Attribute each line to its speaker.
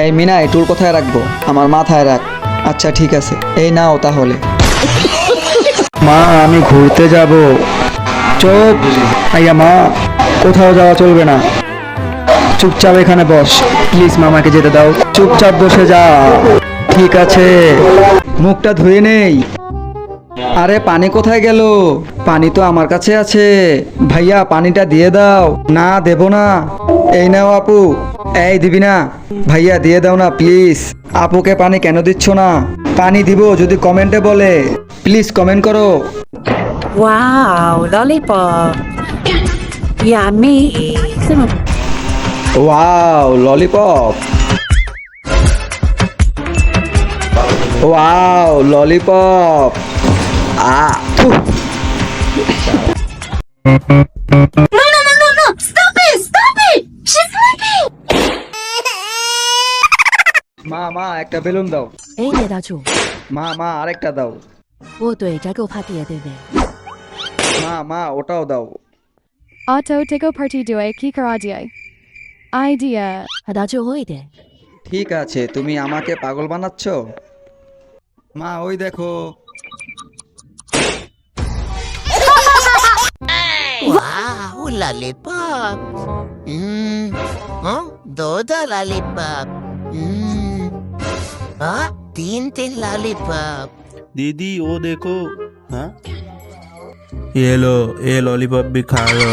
Speaker 1: এই মিনা, এই টুল কোথায় রাখবো? আমার মাথায় রাখ। আচ্ছা ঠিক আছে, এই নাও তাহলে। মা, আমি ঘুরতে যাব। চুপ। আইয়া মা, কোথাও যাওয়া চলবে না। চুপচাপ এখানে বস। প্লিজ মামাকে যেতে দাও। চুপচাপ বসে যা। ঠিক আছে। মুখটা ধুয়ে নেই। আরে পানি কোথায় গেল? পানি তো আমার কাছে আছে। ভাইয়া পানিটা দিয়ে দাও। না, দেব না। এই নাও আপু। এই দিবি না? ভাইয়া দিয়ে দাও না প্লিজ। আপুকে পানি কেন দিচ্ছ না? পানি দিব যদি কমেন্টে বলে। প্লিজ কমেন্ট করো।
Speaker 2: Wow, lollipop. Yummy.
Speaker 1: Wow lollipop. Wow lollipop. আ থু।
Speaker 3: No, no, no, no, no! Stop it! Stop it! She's sleeping!
Speaker 1: মা মা, একটা বেলুন দাও।
Speaker 4: 哎，雷大柱，
Speaker 1: মা মা, আরেকটা দাও।
Speaker 4: 我对这个 party 对不对？
Speaker 1: মা মা, ওটাও দাও।
Speaker 5: Auto Tico Party Due Kikaradia. Idea.
Speaker 4: 啊，大柱会的。
Speaker 1: ঠিক আছে, তুমি আমাকে পাগল বানাচ্ছ। মা ওই দেখো।
Speaker 6: Wow, lollipop. Huh? Doda lollipop. Huh? तीन lollipop.
Speaker 7: दीदी वो देखो। हाँ ये लो, ये लॉलीपॉप भी खा लो।